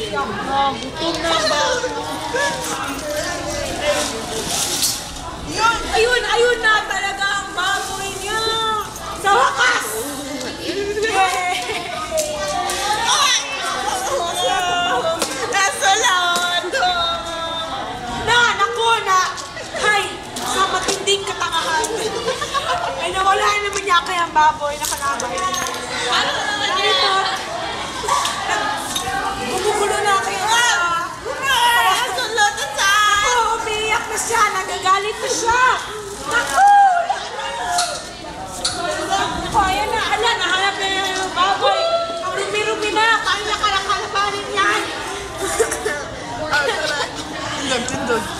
Gutom na ba? Ayun na talaga ang baboy niya. Sa wakas! Nasa lado! Naku na! Hay! Sa matinding katangahan. Ay, nawala naman niya kaya ang baboy na kalabay. Ano naman niya? Bumugulo na kayo na. Nasulot na sa... Naku, umiiyak na siya. Nagagalit na siya. Naku! Naku, ayan na. Ala, nahanap na yung baboy. Ang rumi-rumi na. Paano na kalabanin yan? Ang gantindod.